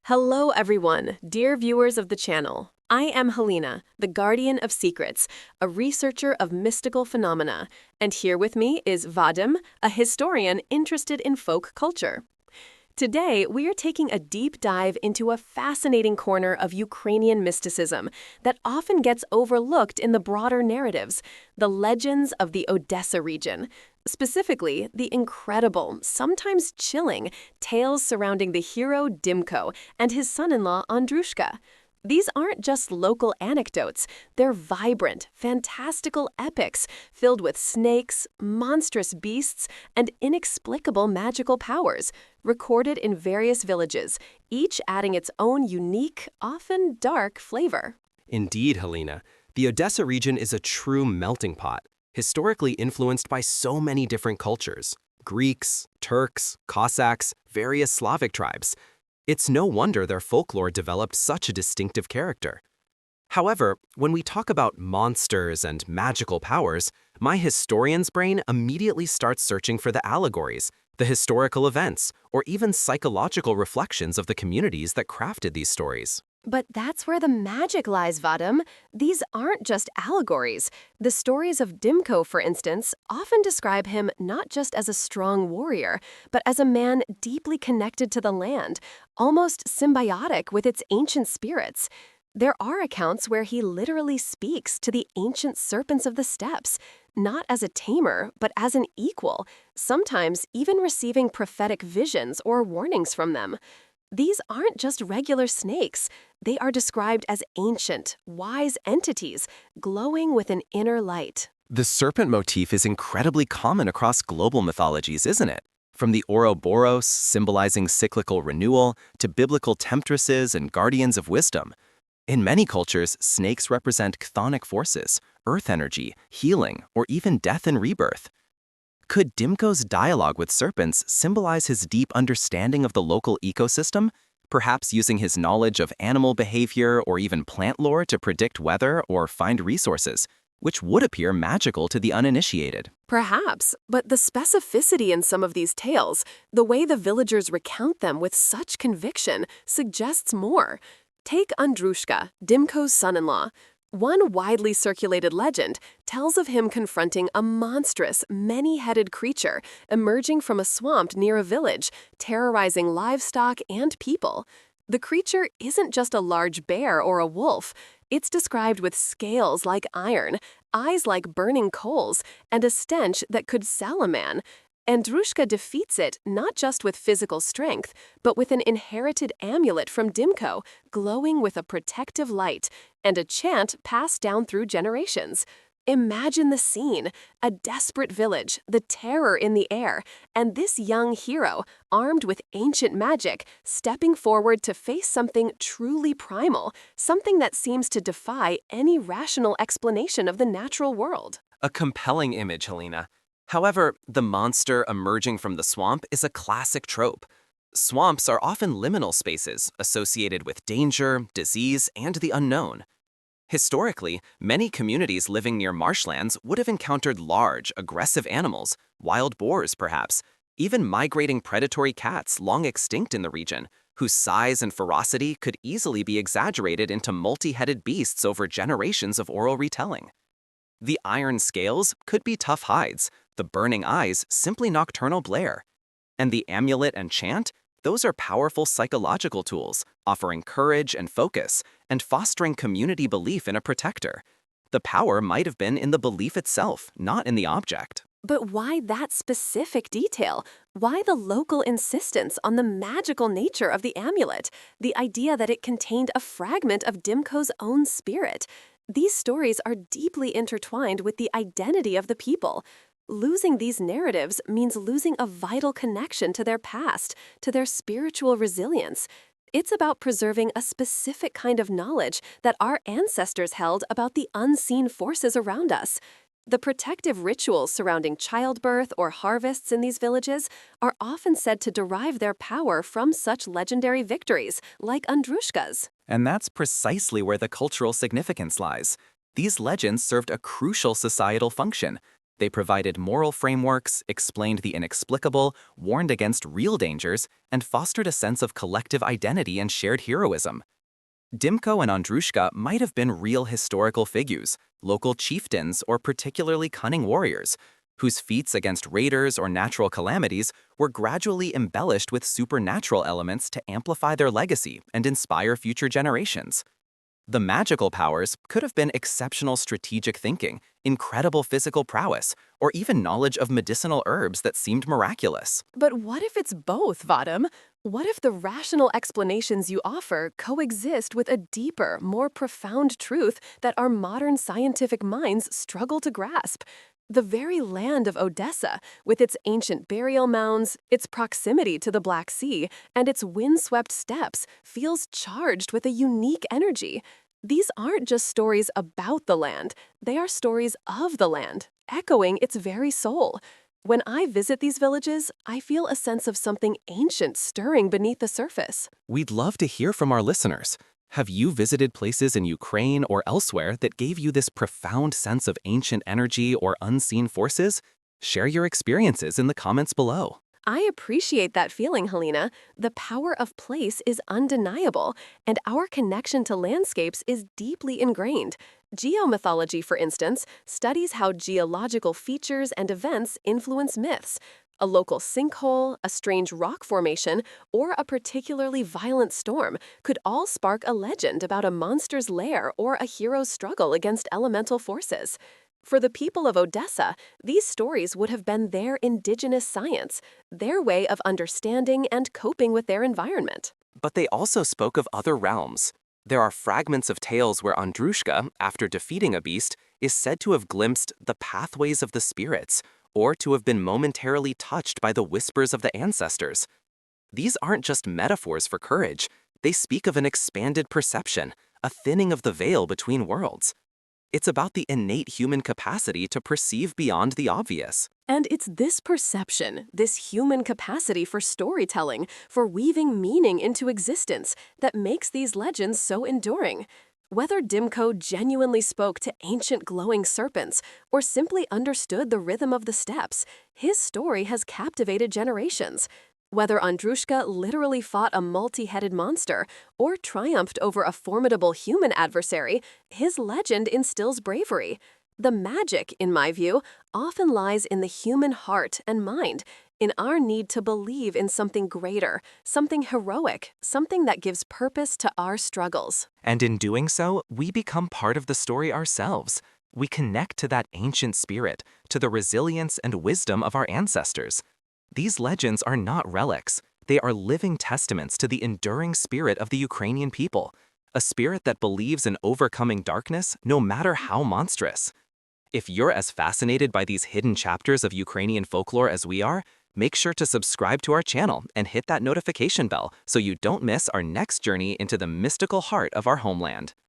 Hello, everyone, dear viewers of the channel. I am Helena, the Guardian of Secrets, a researcher of mystical phenomena, and here with me is Vadim, a historian interested in folk culture. Today, we are taking a deep dive into a fascinating corner of Ukrainian mysticism that often gets overlooked in the broader narratives, the legends of the Odessa region. Specifically, the incredible, sometimes chilling, tales surrounding the hero Dymko and his son-in-law Andrushka. These aren't just local anecdotes, they're vibrant, fantastical epics filled with snakes, monstrous beasts, and inexplicable magical powers, recorded in various villages, each adding its own unique, often dark flavor. Indeed, Helena, the Odessa region is a true melting pot, historically influenced by so many different cultures: Greeks, Turks, Cossacks, various Slavic tribes. It's no wonder their folklore developed such a distinctive character. However, when we talk about monsters and magical powers, my historian's brain immediately starts searching for the allegories, the historical events, or even psychological reflections of the communities that crafted these stories. But that's where the magic lies, Vadim. These aren't just allegories. The stories of Dymko, for instance, often describe him not just as a strong warrior, but as a man deeply connected to the land, almost symbiotic with its ancient spirits. There are accounts where he literally speaks to the ancient serpents of the steppes, not as a tamer, but as an equal, sometimes even receiving prophetic visions or warnings from them. These aren't just regular snakes. They are described as ancient, wise entities, glowing with an inner light. The serpent motif is incredibly common across global mythologies, isn't it? From the Ouroboros, symbolizing cyclical renewal, to biblical temptresses and guardians of wisdom. In many cultures, snakes represent chthonic forces, earth energy, healing, or even death and rebirth. Could Dymko's dialogue with serpents symbolize his deep understanding of the local ecosystem, perhaps using his knowledge of animal behavior or even plant lore to predict weather or find resources, which would appear magical to the uninitiated? Perhaps, but the specificity in some of these tales, the way the villagers recount them with such conviction, suggests more. Take Andrushka, Dymko's son-in-law. One widely circulated legend tells of him confronting a monstrous, many-headed creature emerging from a swamp near a village, terrorizing livestock and people. The creature isn't just a large bear or a wolf. It's described with scales like iron, eyes like burning coals, and a stench that could sell a man. Andrushka defeats it not just with physical strength, but with an inherited amulet from Dymko, glowing with a protective light, and a chant passed down through generations. Imagine the scene: a desperate village, the terror in the air, and this young hero, armed with ancient magic, stepping forward to face something truly primal, something that seems to defy any rational explanation of the natural world. A compelling image, Helena. However, the monster emerging from the swamp is a classic trope. Swamps are often liminal spaces associated with danger, disease, and the unknown. Historically, many communities living near marshlands would have encountered large, aggressive animals, wild boars perhaps, even migrating predatory cats long extinct in the region, whose size and ferocity could easily be exaggerated into multi-headed beasts over generations of oral retelling. The iron scales could be tough hides, the burning eyes simply nocturnal glare. And the amulet and chant, those are powerful psychological tools, offering courage and focus, and fostering community belief in a protector. The power might have been in the belief itself, not in the object. But why that specific detail? Why the local insistence on the magical nature of the amulet, the idea that it contained a fragment of Dymko's own spirit? These stories are deeply intertwined with the identity of the people. Losing these narratives means losing a vital connection to their past, to their spiritual resilience. It's about preserving a specific kind of knowledge that our ancestors held about the unseen forces around us. The protective rituals surrounding childbirth or harvests in these villages are often said to derive their power from such legendary victories, like Andrushka's. And that's precisely where the cultural significance lies. These legends served a crucial societal function. They provided moral frameworks, explained the inexplicable, warned against real dangers, and fostered a sense of collective identity and shared heroism. Dymko and Andrushka might have been real historical figures, local chieftains, or particularly cunning warriors, whose feats against raiders or natural calamities were gradually embellished with supernatural elements to amplify their legacy and inspire future generations. The magical powers could have been exceptional strategic thinking, incredible physical prowess, or even knowledge of medicinal herbs that seemed miraculous. But what if it's both, Vadam? What if the rational explanations you offer coexist with a deeper, more profound truth that our modern scientific minds struggle to grasp? The very land of Odessa, with its ancient burial mounds, its proximity to the Black Sea, and its windswept steppes, feels charged with a unique energy. These aren't just stories about the land, they are stories of the land, echoing its very soul. When I visit these villages, I feel a sense of something ancient stirring beneath the surface. We'd love to hear from our listeners. Have you visited places in Ukraine or elsewhere that gave you this profound sense of ancient energy or unseen forces? Share your experiences in the comments below. I appreciate that feeling, Helena. The power of place is undeniable, and our connection to landscapes is deeply ingrained. Geomythology, for instance, studies how geological features and events influence myths. A local sinkhole, a strange rock formation, or a particularly violent storm could all spark a legend about a monster's lair or a hero's struggle against elemental forces. For the people of Odessa, these stories would have been their indigenous science, their way of understanding and coping with their environment. But they also spoke of other realms. There are fragments of tales where Andrushka, after defeating a beast, is said to have glimpsed the pathways of the spirits, or to have been momentarily touched by the whispers of the ancestors. These aren't just metaphors for courage, they speak of an expanded perception, a thinning of the veil between worlds. It's about the innate human capacity to perceive beyond the obvious. And it's this perception, this human capacity for storytelling, for weaving meaning into existence, that makes these legends so enduring. Whether Dymko genuinely spoke to ancient glowing serpents or simply understood the rhythm of the steppes, his story has captivated generations. Whether Andrushka literally fought a multi-headed monster or triumphed over a formidable human adversary, his legend instills bravery. The magic, in my view, often lies in the human heart and mind, in our need to believe in something greater, something heroic, something that gives purpose to our struggles. And in doing so, we become part of the story ourselves. We connect to that ancient spirit, to the resilience and wisdom of our ancestors. These legends are not relics. They are living testaments to the enduring spirit of the Ukrainian people, a spirit that believes in overcoming darkness no matter how monstrous. If you're as fascinated by these hidden chapters of Ukrainian folklore as we are, make sure to subscribe to our channel and hit that notification bell so you don't miss our next journey into the mystical heart of our homeland.